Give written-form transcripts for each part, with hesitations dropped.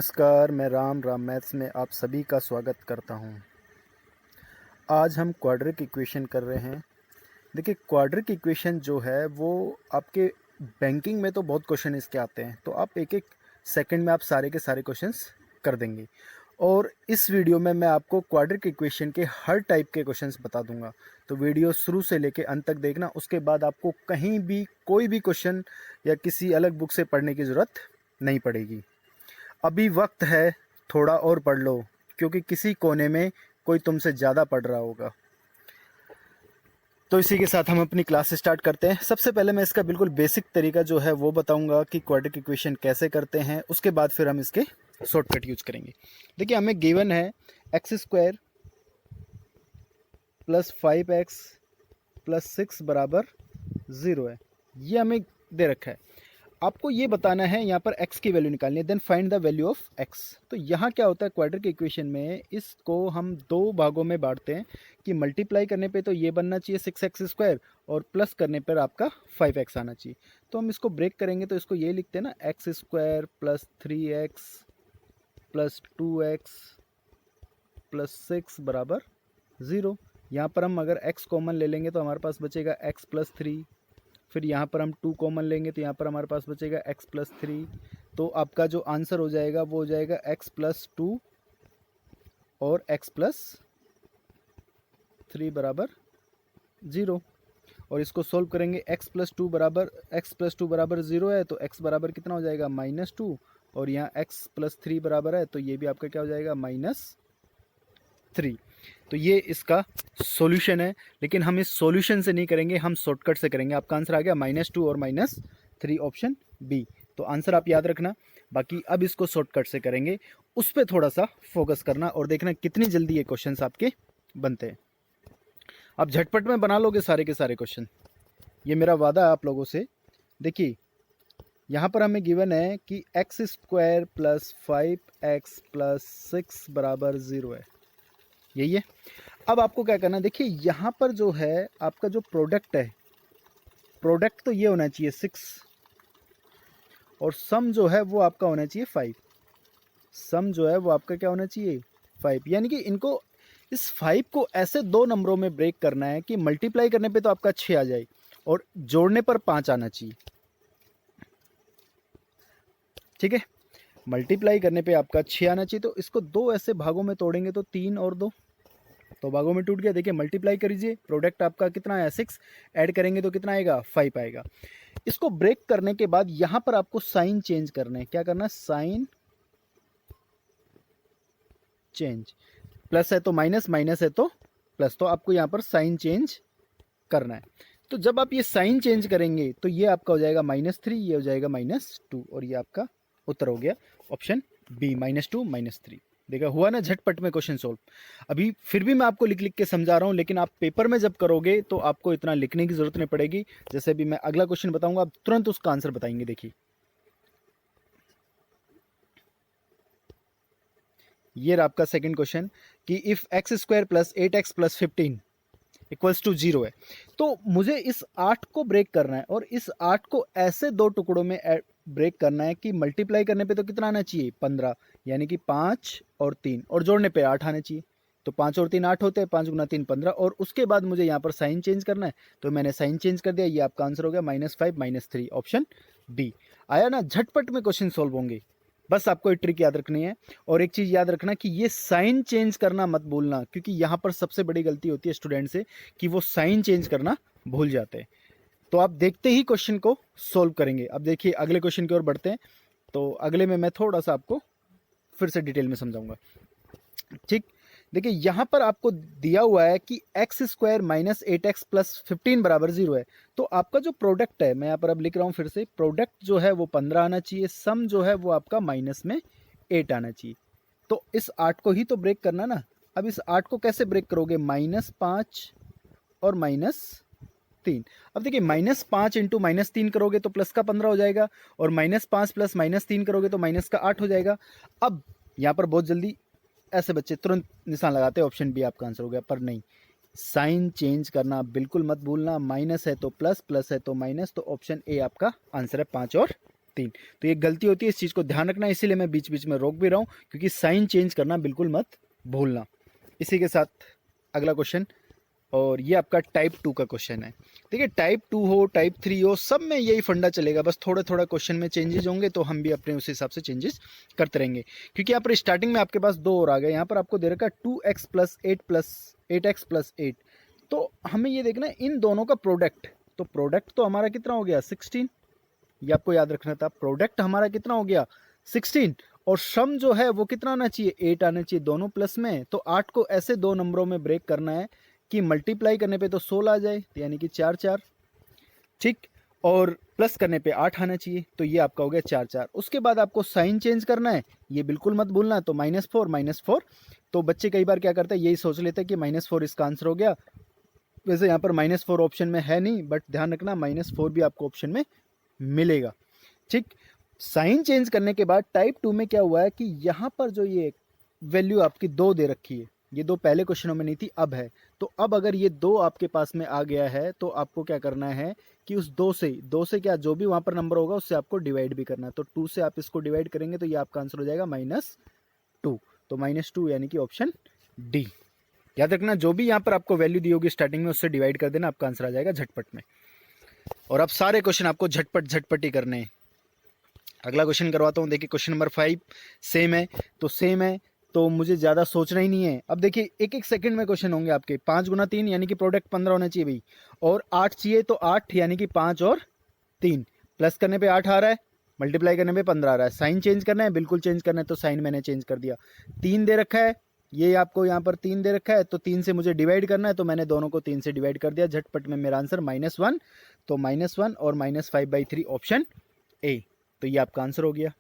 नमस्कार, मैं राम मैथ्स में आप सभी का स्वागत करता हूं। आज हम क्वाड्रिक इक्वेशन कर रहे हैं। देखिए, क्वाड्रिक इक्वेशन जो है वो आपके बैंकिंग में तो बहुत क्वेश्चन इसके आते हैं, तो आप एक एक सेकंड में आप सारे के सारे क्वेश्चंस कर देंगे। और इस वीडियो में मैं आपको क्वाड्रिक इक्वेशन के हर टाइप के क्वेश्चंस बता दूंगा, तो वीडियो शुरू से लेके अंत तक देखना। उसके बाद आपको कहीं भी कोई भी क्वेश्चन या किसी अलग बुक से पढ़ने की ज़रूरत नहीं पड़ेगी। अभी वक्त है, थोड़ा और पढ़ लो, क्योंकि किसी कोने में कोई तुमसे ज़्यादा पढ़ रहा होगा। तो इसी के साथ हम अपनी क्लास स्टार्ट करते हैं। सबसे पहले मैं इसका बिल्कुल बेसिक तरीका जो है वो बताऊंगा कि क्वाड्रिक इक्वेशन कैसे करते हैं। उसके बाद फिर हम इसके शॉर्टकट यूज करेंगे। देखिए, हमें गिवन है x square plus 5x plus 6 बराबर 0 है। ये हमें दे रखा है। आपको ये बताना है, यहाँ पर x की वैल्यू निकालनी है, then find the value of x। तो यहाँ क्या होता है क्वाड्रिक इक्वेशन में, इसको हम दो भागों में बांटते हैं कि मल्टीप्लाई करने पे तो ये बनना चाहिए 6x² और प्लस करने पर आपका 5x आना चाहिए। तो हम इसको ब्रेक करेंगे तो इसको ये लिखते हैं ना, x² plus 3x plus 2x plus 6 बराबर 0। यहाँ पर हम अगर x कॉमन ले लेंगे तो हमारे पास बचेगा x प्लस 3। फिर यहाँ पर हम 2 कॉमन लेंगे तो यहाँ पर हमारे पास बचेगा x प्लस 3। तो आपका जो आंसर हो जाएगा वो हो जाएगा x प्लस 2 और x प्लस 3 बराबर 0। और इसको सोल्व करेंगे, x प्लस टू बराबर 0 है, तो x बराबर कितना हो जाएगा -2। और यहाँ x प्लस 3 बराबर है, तो ये भी आपका क्या हो जाएगा -3। तो ये इसका सॉल्यूशन है। लेकिन हम इस सॉल्यूशन से नहीं करेंगे, हम शॉर्टकट से करेंगे। आपका आंसर आ गया -2 और -3, ऑप्शन बी। तो आंसर आप याद रखना। बाकी अब इसको शॉर्टकट से करेंगे, उस पर थोड़ा सा फोकस करना और देखना कितनी जल्दी ये क्वेश्चंस आपके बनते हैं। आप झटपट में बना लोगे सारे के सारे क्वेश्चन, ये मेरा वादा है आप लोगों से। देखिए, यहाँ पर हमें गिवन है कि x² प्लस 5x प्लस 6 बराबर 0 है, यही है। अब आपको क्या करना है, देखिए यहाँ पर जो है आपका जो प्रोडक्ट है, प्रोडक्ट तो ये होना चाहिए 6 और सम जो है वो आपका होना चाहिए 5। सम जो है वो आपका क्या होना चाहिए 5। यानी कि इनको, इस 5 को ऐसे दो नंबरों में ब्रेक करना है कि मल्टीप्लाई करने पे तो आपका 6 आ जाए और जोड़ने पर 5 आना चाहिए। ठीक है, मल्टीप्लाई करने पे आपका 6 आना चाहिए। तो इसको दो ऐसे भागों में तोड़ेंगे तो 3 और 2 तो भागों में टूट गया। देखिए, मल्टीप्लाई करिए, प्रोडक्ट आपका कितना आया 6, ऐड करेंगे तो कितना आएगा 5 आएगा। इसको ब्रेक करने के बाद यहां पर आपको साइन चेंज करना है। क्या करना है, साइन चेंज। प्लस है तो माइनस, माइनस है तो प्लस, तो आपको यहां पर साइन चेंज करना है। तो जब आप ये साइन चेंज करेंगे तो ये आपका हो जाएगा -3, ये हो जाएगा -2 और ये आपका उत्तर हो गया ऑप्शन बी, -2 -3। देखा, हुआ ना झटपट में क्वेश्चन सोल्व। अभी फिर भी मैं आपको लिख लिख के समझा रहा हूं, लेकिन आप पेपर में जब करोगे तो आपको इतना लिखने की जरूरत नहीं पड़ेगी। जैसे अभी मैं अगला क्वेश्चन बताऊंगा, आप तुरंत उसका आंसर बताएंगे। देखिए, ये रहा आपका सेकंड क्वेश्चन कि इफ x² प्लस 8x प्लस 15 इक्वल्स टू 0 है। तो मुझे इस 8 को ब्रेक करना है और इस 8 को ऐसे दो टुकड़ों में ब्रेक करना है कि मल्टीप्लाई करने पे तो कितना आना चाहिए 15, यानी कि 5 और 3 और जोड़ने पे 8 आना चाहिए। तो 5 और 3 8 होते हैं, 5 गुना 3 15। और उसके बाद मुझे यहाँ पर साइन चेंज करना है, तो मैंने साइन चेंज कर दिया। ये आपका आंसर हो गया -5 -3, ऑप्शन बी। आया ना, झटपट में क्वेश्चन सोल्व होंगे। बस आपको एक ट्रिक याद रखनी है। और एक चीज़ याद रखना कि ये साइन चेंज करना मत भूलना, क्योंकि यहाँ पर सबसे बड़ी गलती होती है स्टूडेंट से कि वो साइन चेंज करना भूल जाते हैं। तो आप देखते ही क्वेश्चन को सोल्व करेंगे। अब देखिए, अगले क्वेश्चन की ओर बढ़ते हैं। तो अगले में मैं थोड़ा सा आपको फिर से डिटेल में समझाऊंगा। ठीक, देखिए यहाँ पर आपको दिया हुआ है कि x² माइनस 8x प्लस 15 बराबर 0 है। तो आपका जो प्रोडक्ट है, मैं यहाँ पर अब लिख रहा हूँ फिर से, प्रोडक्ट जो है वो 15 आना चाहिए, सम जो है वो आपका माइनस में 8 आना चाहिए। तो इस 8 को ही तो ब्रेक करना ना। अब इस 8 को कैसे ब्रेक करोगे, -5 और -3। अब देखिए, -5 इंटू -3 करोगे तो प्लस का 15 हो जाएगा, और -5 प्लस -3 करोगे तो माइनस का 8 हो जाएगा। अब यहाँ पर बहुत जल्दी ऐसे बच्चे तुरंत निशान लगाते हैं, ऑप्शन बी आपका आंसर हो गया। पर नहीं, साइन चेंज करना बिल्कुल मत भूलना। माइनस है तो प्लस, प्लस है तो माइनस, तो ऑप्शन ए आपका आंसर है 5 और 15। तो ये गलती होती है, इस चीज़ को ध्यान रखना, इसीलिए मैं बीच बीच में रोक भी रहा हूँ, क्योंकि साइन चेंज करना बिल्कुल मत भूलना। इसी के साथ अगला क्वेश्चन, और ये आपका टाइप 2 का क्वेश्चन है। देखिए टाइप 2 हो, टाइप 3 हो, सब में यही फंडा चलेगा, बस थोड़ा थोड़ा क्वेश्चन में चेंजेस होंगे, तो हम भी अपने उस हिसाब से चेंजेस करते रहेंगे। क्योंकि यहाँ पर स्टार्टिंग में आपके पास 2 और आ गए, यहाँ पर आपको दे रखा 2x प्लस 8x प्लस 8। तो हमें ये देखना है इन दोनों का प्रोडक्ट। तो प्रोडक्ट तो हमारा कितना हो गया 16, ये आपको याद रखना था। प्रोडक्ट हमारा कितना हो गया 16, और सम जो है वो कितना आना चाहिए 8 आना चाहिए, दोनों प्लस में। तो 8 को ऐसे 2 नंबरों में ब्रेक करना है कि मल्टीप्लाई करने पे तो 16 आ जाए, यानी कि 4 4, ठीक, और प्लस करने पे 8 आना चाहिए, तो ये आपका हो गया 4 4। उसके बाद आपको साइन चेंज करना है, ये बिल्कुल मत भूलना। तो -4 तो बच्चे कई बार क्या करते हैं, यही सोच लेते हैं कि -4 इसका आंसर हो गया। वैसे यहाँ पर -4 ऑप्शन में है नहीं, बट ध्यान रखना -4 भी आपको ऑप्शन में मिलेगा, ठीक। साइन चेंज करने के बाद टाइप 2 में क्या हुआ है कि यहाँ पर जो ये वैल्यू आपकी 2 दे रखी है, ये 2 पहले क्वेश्चनों में नहीं थी, अब है। तो अब अगर ये 2 आपके पास में आ गया है, तो आपको क्या करना है कि उस 2 से क्या, जो भी वहाँ पर नंबर होगा उससे आपको डिवाइड भी करना है। तो 2 से आप इसको डिवाइड करेंगे तो ये आपका आंसर हो जाएगा -2। तो -2 यानी कि ऑप्शन डी। याद रखना, जो भी यहाँ पर आपको वैल्यू दी होगी स्टार्टिंग में, उससे डिवाइड कर देना, आपका आंसर आ जाएगा झटपट में। और अब सारे क्वेश्चन आपको झटपट ही करने हैं। अगला क्वेश्चन करवाता हूँ। देखिए क्वेश्चन नंबर 5 सेम है, तो मुझे ज़्यादा सोचना ही नहीं है। अब देखिए एक एक सेकंड में क्वेश्चन होंगे आपके। 5 गुना 3 यानी कि प्रोडक्ट 15 होना चाहिए भाई, और 8 चाहिए, तो 8 यानी कि 5 और 3, प्लस करने पे 8 आ रहा है, मल्टीप्लाई करने पे 15 आ रहा है। साइन चेंज करना है, बिल्कुल चेंज करना है, तो साइन मैंने चेंज कर दिया। 3 दे रखा है, ये आपको यहाँ पर 3 दे रखा है, तो 3 से मुझे डिवाइड करना है, तो मैंने दोनों को 3 से डिवाइड कर दिया। झटपट में मेरा आंसर -1, तो -1 और -5/3 ऑप्शन ए। तो ये आपका आंसर हो गया।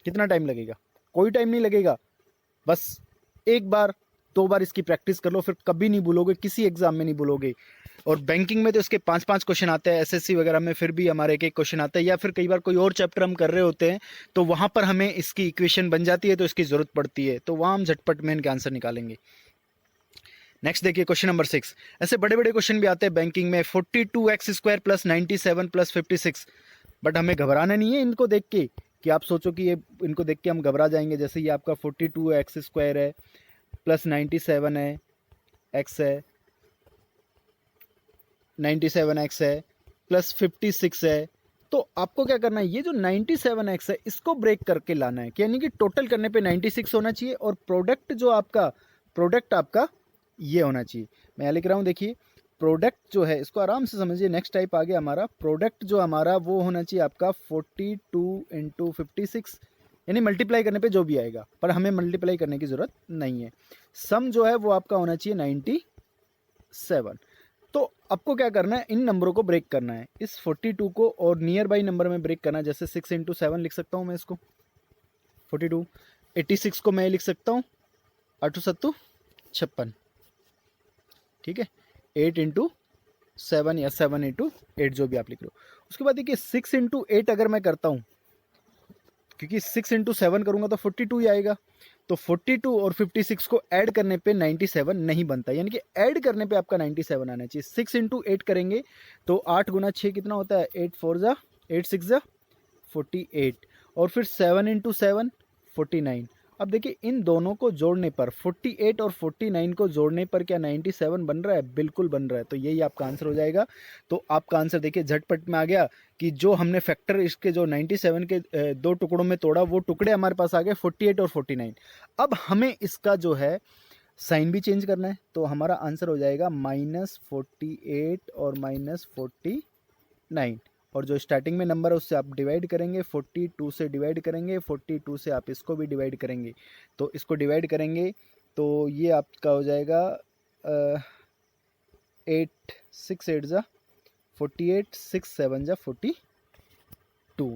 कितना टाइम लगेगा? कोई टाइम नहीं लगेगा, बस एक बार 2 बार इसकी प्रैक्टिस कर लो, फिर कभी नहीं भूलोगे, किसी एग्जाम में नहीं भूलोगे। और बैंकिंग में तो इसके 5-5 क्वेश्चन आते हैं, एसएससी वगैरह में फिर भी हमारे एक एक क्वेश्चन आता है, या फिर कई बार कोई और चैप्टर हम कर रहे होते हैं तो वहाँ पर हमें इसकी इक्वेशन बन जाती है, तो इसकी ज़रूरत पड़ती है, तो वहाँ हम झटपट में इनके आंसर निकालेंगे। नेक्स्ट देखिए क्वेश्चन नंबर 6। ऐसे बड़े बड़े क्वेश्चन भी आते हैं बैंकिंग में, 42x² प्लस 97 प्लस 56। बट हमें घबराना नहीं है इनको देख के, कि आप सोचो कि ये इनको देख के हम घबरा जाएंगे। जैसे ये आपका 42x² है, प्लस 97 है, x है, 97x है, प्लस 56 है। तो आपको क्या करना है, ये जो 97x है इसको ब्रेक करके लाना है, यानी कि टोटल करने पे 96 होना चाहिए, और प्रोडक्ट आपका ये होना चाहिए। मैं यहाँ लिख रहा हूँ, देखिए प्रोडक्ट जो है, इसको आराम से समझिए। नेक्स्ट टाइप आ गया हमारा, प्रोडक्ट जो हमारा वो होना चाहिए आपका 42 × 56, यानी मल्टीप्लाई करने पे जो भी आएगा, पर हमें मल्टीप्लाई करने की ज़रूरत नहीं है। सम जो है वो आपका होना चाहिए 97। तो आपको क्या करना है, इन नंबरों को ब्रेक करना है, इस 42 को, और नियर बाई नंबर में ब्रेक करना है। जैसे 6 × 7 लिख सकता हूँ मैं इसको, 42। 86 को मैं लिख सकता हूँ 8 7 56, ठीक है। 8 × 7 या 7 × 8, जो भी आप लिख रहे हो। उसके बाद देखिए 6 × 8 अगर मैं करता हूँ, क्योंकि 6 × 7 करूँगा तो 42 ही आएगा, तो 42 और 56 को ऐड करने पे 97 नहीं बनता, यानी कि ऐड करने पे आपका 97 आना चाहिए। 6 × 8 करेंगे तो 8 × 6 कितना होता है, 8 4 जा 8 6 जा 48, और फिर 7 × 7 49। अब देखिए इन दोनों को जोड़ने पर 48 और 49 को जोड़ने पर क्या 97 बन रहा है? बिल्कुल बन रहा है, तो यही आपका आंसर हो जाएगा। तो आपका आंसर देखिए झटपट में आ गया, कि जो हमने फैक्टर इसके जो 97 के 2 टुकड़ों में तोड़ा, वो टुकड़े हमारे पास आ गए 48 और 49। अब हमें इसका जो है साइन भी चेंज करना है, तो हमारा आंसर हो जाएगा -48 और -49, और जो स्टार्टिंग में नंबर है उससे आप डिवाइड करेंगे, 42 से डिवाइड करेंगे, 42 से आप इसको भी डिवाइड करेंगे, तो इसको डिवाइड करेंगे तो ये आपका हो जाएगा 8 6 8 जा 48, 6 7 जा 42,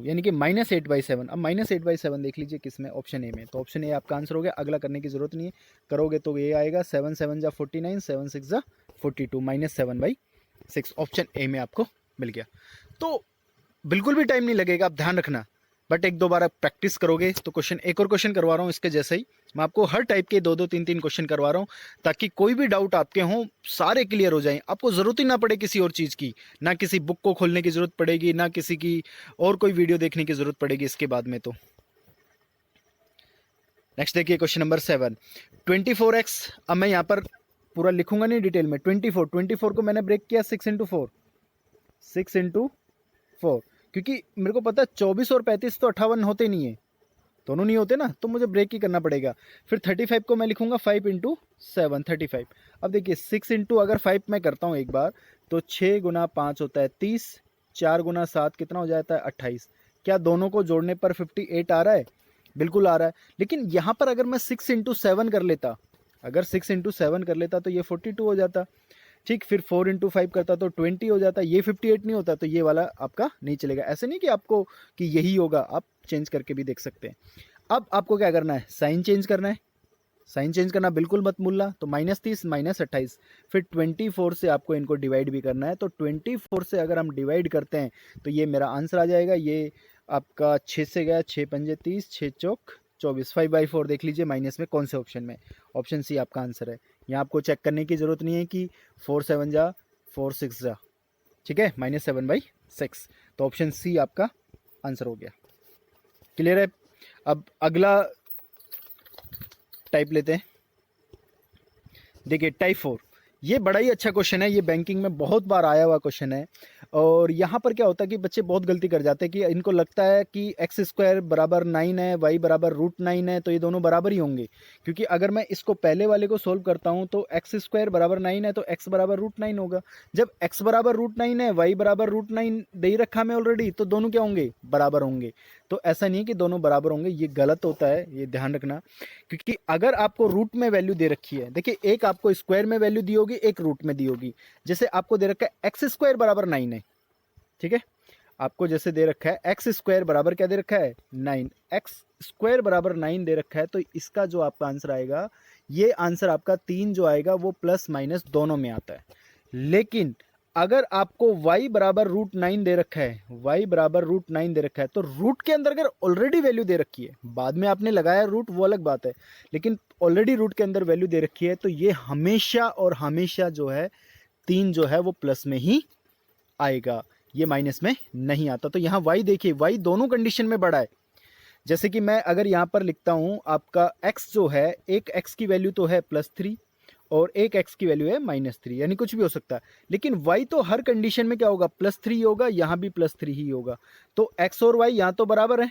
यानी कि -8/7। अब -8/7 देख लीजिए किस में, ऑप्शन ए में, तो ऑप्शन ए आपका आंसर हो गया। अगला करने की जरूरत नहीं है, करोगे तो ये आएगा 7 7 जा 49, 7 6 जा 42, -7/6 ऑप्शन ए में आपको मिल गया। तो बिल्कुल भी टाइम नहीं लगेगा, आप ध्यान रखना। बट एक दो बार आप प्रैक्टिस करोगे तो क्वेश्चन, एक और क्वेश्चन करवा रहा हूँ इसके जैसे ही, मैं आपको हर टाइप के 2-2 3-3 क्वेश्चन करवा रहा हूँ ताकि कोई भी डाउट आपके हों सारे क्लियर हो जाएं, आपको ज़रूरत ही ना पड़े किसी और चीज़ की, ना किसी बुक को खोलने की ज़रूरत पड़ेगी, ना किसी की और कोई वीडियो देखने की ज़रूरत पड़ेगी इसके बाद में। तो नेक्स्ट देखिए क्वेश्चन नंबर 7, 24x, अब मैं यहाँ पर पूरा लिखूंगा नहीं डिटेल में, 24 को मैंने ब्रेक किया 6 इंटू 4, 6 इंटू 4, क्योंकि मेरे को पता है 24 और 35 तो 58 होते नहीं है, दोनों नहीं होते ना, तो मुझे ब्रेक ही करना पड़ेगा। फिर 35 को मैं लिखूंगा 5 इंटू 7, 35। अब देखिए 6 इंटू अगर 5 मैं करता हूँ एक बार तो 6 गुना 5 होता है 30, 4 गुना 7 कितना हो जाता है 28। क्या दोनों को जोड़ने पर 58 आ रहा है? बिल्कुल आ रहा है। लेकिन यहाँ पर अगर मैं 6 इंटू 7 कर लेता, अगर 6 इंटू 7 कर लेता तो ये 42 हो जाता, ठीक। फिर 4 इंटू 5 करता तो 20 हो जाता, ये 58 नहीं होता, तो ये वाला आपका नहीं चलेगा। ऐसे नहीं कि आपको कि यही होगा, आप चेंज करके भी देख सकते हैं। अब आपको क्या करना है, साइन चेंज करना है, साइन चेंज करना बिल्कुल मत भूलना। तो -30 -28, फिर 24 से आपको इनको डिवाइड भी करना है। तो 24 से अगर हम डिवाइड करते हैं तो ये मेरा आंसर आ जाएगा, ये आपका 6 से गया, 6 पंजे 30, 6 चौक 24, 5/4 देख लीजिए माइनस में कौन से ऑप्शन में, ऑप्शन सी आपका आंसर है। यहाँ आपको चेक करने की ज़रूरत नहीं है कि 4 7 जा 4 6 जा, ठीक है, -7/6, तो ऑप्शन सी आपका आंसर हो गया। क्लियर है? अब अगला टाइप लेते हैं। देखिए टाइप 4, ये बड़ा ही अच्छा क्वेश्चन है, ये बैंकिंग में बहुत बार आया हुआ क्वेश्चन है। और यहाँ पर क्या होता है कि बच्चे बहुत गलती कर जाते हैं कि इनको लगता है कि x² बराबर 9 है, y बराबर √9 है, तो ये दोनों बराबर ही होंगे। क्योंकि अगर मैं इसको पहले वाले को सोल्व करता हूँ तो x² बराबर 9 है तो x बराबर √9 होगा। जब x बराबर √9 है, y बराबर √9 दे ही रखा मैं ऑलरेडी, तो दोनों क्या होंगे, बराबर होंगे। तो ऐसा नहीं है कि दोनों बराबर होंगे, ये गलत होता है, ये ध्यान रखना। क्योंकि अगर आपको रूट में वैल्यू दे रखी है, देखिए एक आपको स्क्वायर में वैल्यू दी होगी, एक रूट में दी होगी। जैसे आपको दे रखा है x² बराबर 9 है, ठीक है, आपको जैसे दे रखा है x² बराबर क्या दे रखा है 9, x² बराबर 9 दे रखा है, तो इसका जो आपका आंसर आएगा, ये आंसर आपका 3 जो आएगा वो प्लस माइनस दोनों में आता है। लेकिन अगर आपको y बराबर √9 दे रखा है, y बराबर √9 दे रखा है, तो रूट के अंदर अगर ऑलरेडी वैल्यू दे रखी है, बाद में आपने लगाया रूट वो अलग बात है, लेकिन ऑलरेडी रूट के अंदर वैल्यू दे रखी है, तो ये हमेशा और हमेशा जो है 3 जो है वो प्लस में ही आएगा, ये माइनस में नहीं आता। तो यहाँ y देखिए, y दोनों कंडीशन में बड़ा है। जैसे कि मैं अगर यहाँ पर लिखता हूँ आपका x जो है, एक x की वैल्यू तो है +3 और एक x की वैल्यू है -3, यानी कुछ भी हो सकता है। लेकिन y तो हर कंडीशन में क्या होगा, +3 होगा, यहाँ भी +3 ही होगा। तो x और y यहाँ तो बराबर है,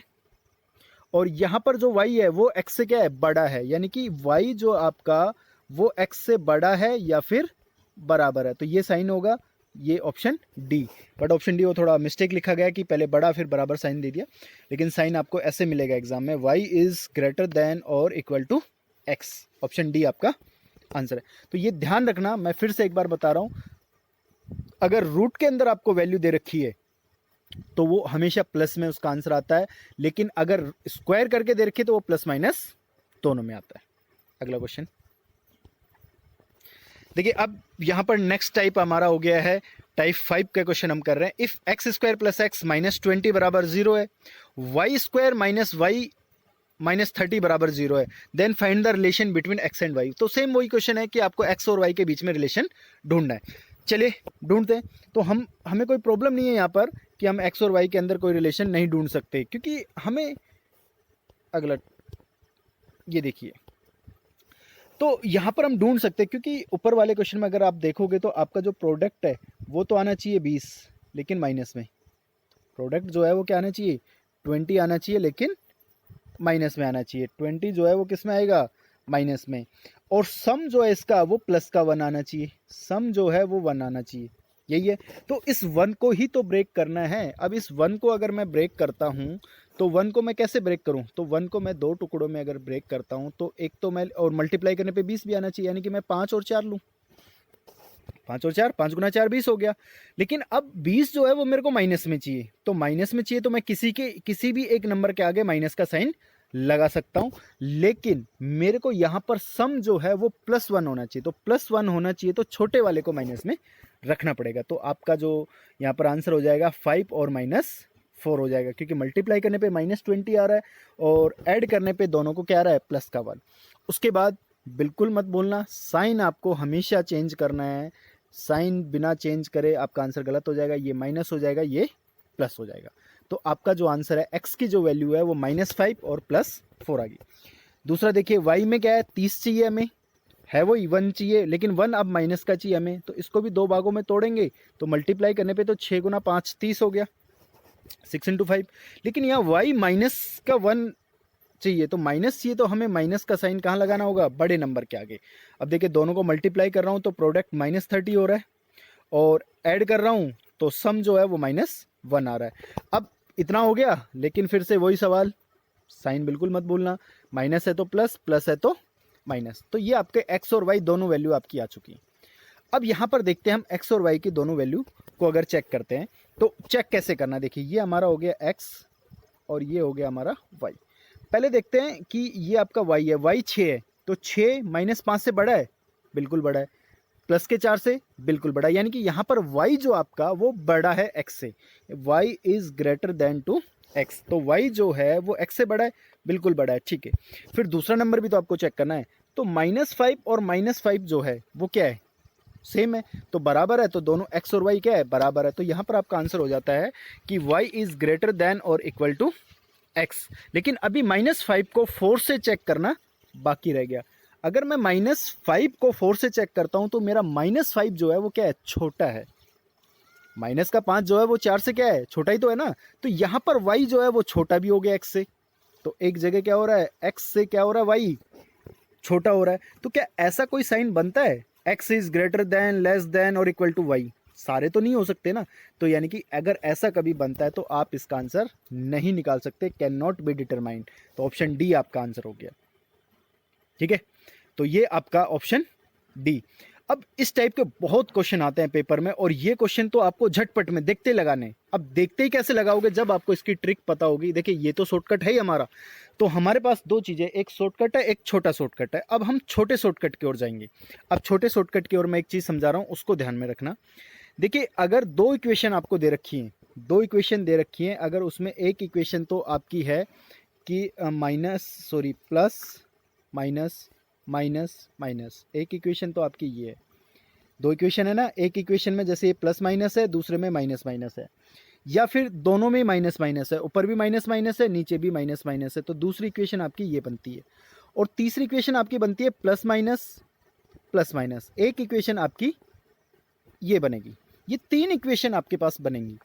और यहाँ पर जो y है वो x से क्या है, बड़ा है, यानी कि y जो आपका वो x से बड़ा है या फिर बराबर है। तो ये साइन होगा, ये option D. But option D वो थोड़ा मिस्टेक लिखा गया कि पहले बड़ा फिर बराबर साइन दे दिया, लेकिन साइन आपको ऐसे मिलेगा एग्जाम में, y इज ग्रेटर देन और equal to x, option D आपका आंसर है। तो ये ध्यान रखना, मैं फिर से एक बार बता रहा हूं, अगर रूट के अंदर आपको वैल्यू दे रखी है तो वो हमेशा प्लस में उसका आंसर आता है, लेकिन अगर स्क्वायर करके दे रखी तो वो प्लस माइनस दोनों में आता है। अगला क्वेश्चन देखिए, अब यहां पर नेक्स्ट टाइप हमारा हो गया है टाइप 5 का क्वेश्चन हम कर रहे हैं। इफ x² + x -20 बराबर 0 है, y² - y -30 बराबर 0 है, then find the relation between x and y। तो सेम वही क्वेश्चन है कि आपको x और y के बीच में रिलेशन ढूंढना है। चलिए ढूंढते हैं। तो हमें कोई प्रॉब्लम नहीं है यहाँ पर कि हम x और y के अंदर कोई रिलेशन नहीं ढूंढ सकते, क्योंकि हमें अगला ये देखिए, तो यहाँ पर हम ढूंढ सकते हैं, क्योंकि ऊपर वाले क्वेश्चन में अगर आप देखोगे तो आपका जो प्रोडक्ट है वो तो आना चाहिए 20, लेकिन माइनस में प्रोडक्ट जो है वो क्या आना चाहिए 20 आना चाहिए, लेकिन माइनस में आना चाहिए। 20 जो है वो किस में आएगा, माइनस में। और सम जो है इसका वो प्लस का 1 आना चाहिए, सम जो है वो 1 आना चाहिए, यही है। तो इस 1 को ही तो ब्रेक करना है। अब इस 1 को अगर मैं ब्रेक करता हूँ तो 1 को मैं कैसे ब्रेक करूँ, तो 1 को मैं 2 टुकड़ों में अगर ब्रेक करता हूँ तो एक तो मैं, और मल्टीप्लाई करने पे 20 भी आना चाहिए, यानी कि मैं 5 और 4 लूँ, 5 और 4, 5 गुना 4 20 हो गया। लेकिन अब 20 जो है वो मेरे को माइनस में चाहिए, तो माइनस में चाहिए तो मैं किसी भी एक नंबर के आगे माइनस का साइन लगा सकता हूं, लेकिन मेरे को यहां पर सम जो है वो +1 होना चाहिए। तो +1 होना चाहिए, तो छोटे वाले को माइनस में रखना पड़ेगा। तो आपका जो यहां पर आंसर हो जाएगा 5 और 4 हो जाएगा, क्योंकि मल्टीप्लाई करने पे -20 आ रहा है और ऐड करने पे दोनों को क्या आ रहा है, प्लस का 1। उसके बाद बिल्कुल मत बोलना साइन आपको हमेशा चेंज करना है, साइन बिना चेंज करे आपका आंसर गलत हो जाएगा, ये माइनस हो जाएगा, ये प्लस हो जाएगा। तो आपका जो आंसर है x की जो वैल्यू है वो -5 और +4 आ गई। दूसरा देखिए y में क्या है, 30 चाहिए हमें, है वो 1 चाहिए, लेकिन 1 अब माइनस का चाहिए हमें, तो इसको भी 2 भागों में तोड़ेंगे तो मल्टीप्लाई करने पे तो 6 गुना 5 30 हो गया, 6 × 5। लेकिन यहाँ y माइनस का 1 चाहिए, तो माइनस चाहिए तो हमें माइनस का साइन कहाँ लगाना होगा, बड़े नंबर के आगे। अब देखिए दोनों को मल्टीप्लाई कर रहा हूँ तो प्रोडक्ट -30 हो रहा है, और ऐड कर रहा हूँ तो सम जो है वो -1 आ रहा है। अब इतना हो गया, लेकिन फिर से वही सवाल, साइन बिल्कुल मत भूलना, माइनस है तो प्लस, प्लस है तो माइनस। तो ये आपके x और y दोनों वैल्यू आपकी आ चुकी है। अब यहाँ पर देखते हैं हम x और y की दोनों वैल्यू को अगर चेक करते हैं तो चेक कैसे करना। देखिए ये हमारा हो गया x और ये हो गया हमारा y। पहले देखते हैं कि ये आपका y है, y 6 है, तो 6 -5 से बड़ा है, बिल्कुल बड़ा है, प्लस के 4 से बिल्कुल बड़ा है, यानी कि यहाँ पर y जो आपका वो बड़ा है x से, y is greater than two x, तो y जो है वो x से बड़ा है, बिल्कुल बड़ा है, ठीक है। फिर दूसरा नंबर भी तो आपको चेक करना है, तो -5 और -5 जो है वो क्या है, सेम है, तो बराबर है, तो दोनों x और y क्या है, बराबर है। तो यहाँ पर आपका आंसर हो जाता है कि y इज ग्रेटर देन और इक्वल टू x। लेकिन अभी -5 को 4 से चेक करना बाकी रह गया। अगर मैं -5 को 4 से चेक करता हूँ तो मेरा -5 जो है वो क्या है, छोटा है, माइनस का 5 जो है वो 4 से क्या है, छोटा ही तो है ना। तो यहाँ पर y जो है वो छोटा भी हो गया x से, तो एक जगह क्या हो रहा है, x से क्या हो रहा है, y छोटा हो रहा है। तो क्या ऐसा कोई साइन बनता है, x is greater then, less than और इक्वल टू y? सारे तो नहीं हो सकते ना। तो यानी कि अगर ऐसा कभी बनता है तो आप इसका आंसर नहीं निकाल सकते, कैन नॉट बी डिटरमाइंड। तो ऑप्शन डी आपका आंसर हो गया, ठीक है। तो ये आपका ऑप्शन डी। अब इस टाइप के बहुत क्वेश्चन आते हैं पेपर में, और ये क्वेश्चन तो आपको झटपट में देखते लगाने। अब देखते ही कैसे लगाओगे, जब आपको इसकी ट्रिक पता होगी। देखिए ये तो शॉर्टकट है ही हमारा, तो हमारे पास दो चीज़ें, एक शॉर्टकट है, एक छोटा शॉर्टकट है। अब हम छोटे शॉर्टकट की ओर जाएंगे। अब छोटे शॉर्टकट की ओर मैं एक चीज़ समझा रहा हूँ, उसको ध्यान में रखना। देखिए अगर दो इक्वेशन आपको दे रखी हैं, दो इक्वेशन दे रखी हैं, अगर उसमें एक इक्वेशन तो आपकी है कि प्लस माइनस माइनस माइनस, एक इक्वेशन तो आपकी ये है। दो इक्वेशन है ना, एक इक्वेशन में जैसे ये प्लस माइनस है, दूसरे में माइनस माइनस है, या फिर दोनों में माइनस माइनस है, ऊपर भी माइनस माइनस है, नीचे भी माइनस माइनस है, तो दूसरी इक्वेशन आपकी ये बनती है। और तीसरी इक्वेशन आपकी बनती है प्लस माइनस। एक इक्वेशन आपकी ये बनेगी। ये तीन इक्वेशन आपके पास बनेंगी।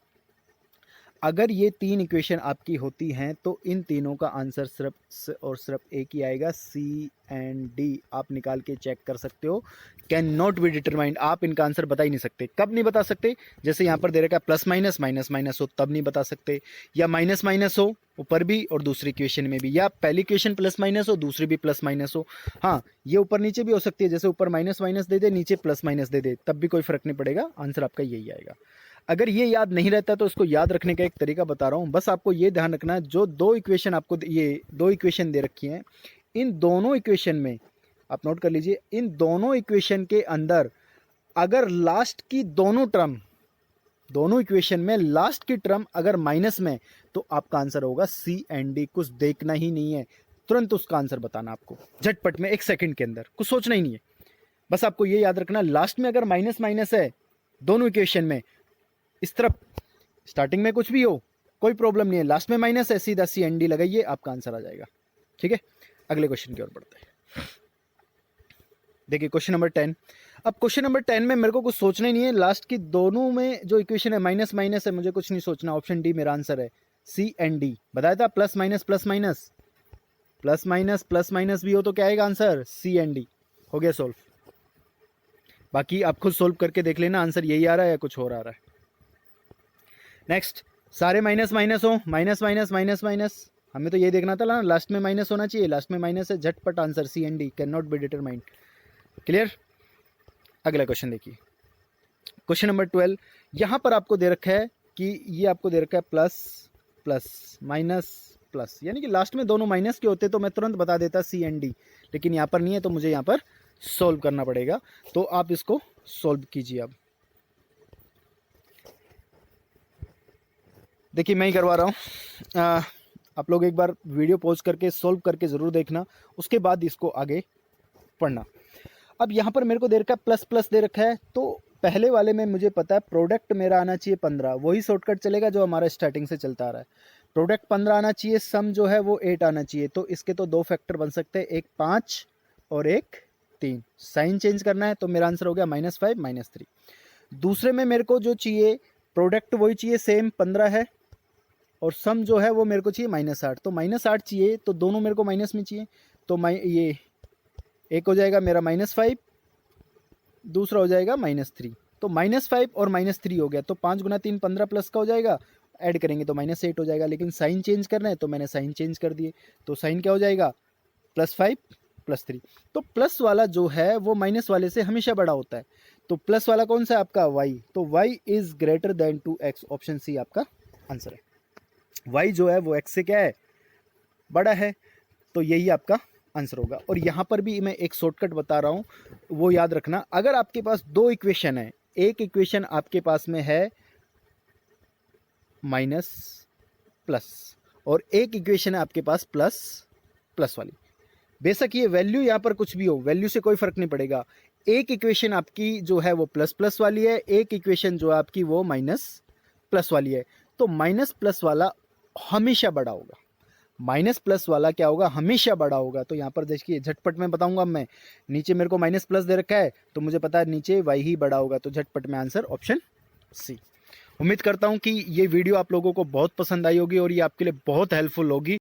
अगर ये तीन इक्वेशन आपकी होती हैं तो इन तीनों का आंसर सिर्फ और सिर्फ एक ही आएगा, सी एंड डी। आप निकाल के चेक कर सकते हो, कैन नॉट बी डिटरमाइंड। आप इनका आंसर बता ही नहीं सकते। कब नहीं बता सकते, जैसे यहाँ पर दे रखा है प्लस माइनस माइनस माइनस हो तब नहीं बता सकते, या माइनस माइनस हो ऊपर भी और दूसरी इक्वेशन में भी, या पहली इक्वेशन प्लस माइनस हो दूसरी भी प्लस माइनस हो। हाँ ये ऊपर नीचे भी हो सकती है, जैसे ऊपर माइनस माइनस दे दे, नीचे प्लस माइनस दे दे, तब भी कोई फर्क नहीं पड़ेगा, आंसर आपका यही आएगा। अगर ये याद नहीं रहता तो इसको याद रखने का एक तरीका बता रहा हूँ। बस आपको ये ध्यान रखना है, जो दो इक्वेशन आपको ये दो इक्वेशन दे रखी हैं, इन दोनों इक्वेशन में आप नोट कर लीजिए, इन दोनों इक्वेशन के अंदर अगर लास्ट की दोनों टर्म, दोनों इक्वेशन में लास्ट की टर्म अगर माइनस में, तो आपका आंसर होगा सी एंड डी। कुछ देखना ही नहीं है, तुरंत उसका आंसर बताना आपको, झटपट में 1 सेकंड के अंदर, कुछ सोचना ही नहीं है। बस आपको ये याद रखना, लास्ट में अगर माइनस माइनस है दोनों इक्वेशन में, इस तरफ स्टार्टिंग में कुछ भी हो कोई प्रॉब्लम नहीं है, लास्ट में माइनस है, सीधा सी एन डी लगाइए, आपका आंसर आ जाएगा, ठीक है। अगले क्वेश्चन की ओर बढ़ते हैं। देखिए क्वेश्चन नंबर 10। अब क्वेश्चन नंबर 10 में मेरे को कुछ सोचना ही नहीं है, लास्ट की दोनों में जो इक्वेशन है माइनस माइनस है, मुझे कुछ नहीं सोचना। ऑप्शन डी मेरा आंसर है, सी एंड डी। बताया था plus minus plus minus, plus minus plus minus भी हो तो क्या आएगा आंसर, सी एंड डी। हो गया सोल्व। बाकी आप खुद सोल्व करके देख लेना, आंसर यही आ रहा है या कुछ और आ रहा है। नेक्स्ट, सारे माइनस माइनस हो, माइनस माइनस माइनस माइनस, हमें तो ये देखना था ना, लास्ट में माइनस होना चाहिए, लास्ट में माइनस है, झटपट answer C and D, can not be determined. Clear. अगला क्वेश्चन देखिए, क्वेश्चन नंबर 12। यहाँ पर आपको दे रखा है कि ये आपको दे रखा है प्लस प्लस माइनस प्लस, यानी कि लास्ट में दोनों माइनस के होते तो मैं तुरंत बता देता सी एंड डी, लेकिन यहाँ पर नहीं है तो मुझे यहाँ पर सॉल्व करना पड़ेगा। तो आप इसको सॉल्व कीजिए। अब देखिए मैं ही करवा रहा हूँ। आप लोग एक बार वीडियो पॉज करके सॉल्व करके ज़रूर देखना, उसके बाद इसको आगे पढ़ना। अब यहाँ पर मेरे को दे रखा है प्लस प्लस दे रखा है, तो पहले वाले में मुझे पता है प्रोडक्ट मेरा आना चाहिए 15, वही शॉर्टकट चलेगा जो हमारा स्टार्टिंग से चलता आ रहा है। प्रोडक्ट 15 आना चाहिए, सम जो है वो 8 आना चाहिए। तो इसके तो दो फैक्टर बन सकते हैं, एक 5 और एक 3। साइन चेंज करना है तो मेरा आंसर हो गया -5 -3। दूसरे में मेरे को जो चाहिए प्रोडक्ट वही चाहिए, सेम 15 है, और सम जो है वो मेरे को चाहिए -8। तो -8 चाहिए तो दोनों मेरे को माइनस में चाहिए। तो ये एक हो जाएगा मेरा -5, दूसरा हो जाएगा -3। तो -5 और -3 हो गया, तो 5 गुना 3 15 प्लस का हो जाएगा, ऐड करेंगे तो -8 हो जाएगा। लेकिन साइन चेंज करना है तो मैंने साइन चेंज कर दिए, तो साइन क्या हो जाएगा +5 +3। तो प्लस वाला जो है वो माइनस वाले से हमेशा बड़ा होता है। तो प्लस वाला कौन सा है आपका y, तो y is greater than 2x, option C आपका आंसर है। y जो है वो x से क्या है, बड़ा है, तो यही आपका आंसर होगा। और यहाँ पर भी मैं एक शॉर्टकट बता रहा हूँ, वो याद रखना। अगर आपके पास दो इक्वेशन है, एक इक्वेशन आपके पास में है माइनस प्लस और एक इक्वेशन है आपके पास प्लस प्लस वाली, बेशक ये वैल्यू यहाँ पर कुछ भी हो, वैल्यू से कोई फर्क नहीं पड़ेगा। एक इक्वेशन आपकी जो है वो प्लस प्लस वाली है, एक इक्वेशन जो आपकी वो माइनस प्लस वाली है। तो माइनस प्लस वाला हमेशा बड़ा होगा, माइनस प्लस वाला क्या होगा, हमेशा बड़ा होगा। तो यहाँ पर देखिए झटपट में बताऊंगा मैं, नीचे मेरे को माइनस प्लस दे रखा है तो मुझे पता है नीचे y ही बड़ा होगा, तो झटपट में आंसर ऑप्शन सी। उम्मीद करता हूँ कि ये वीडियो आप लोगों को बहुत पसंद आई होगी और ये आपके लिए बहुत हेल्पफुल होगी।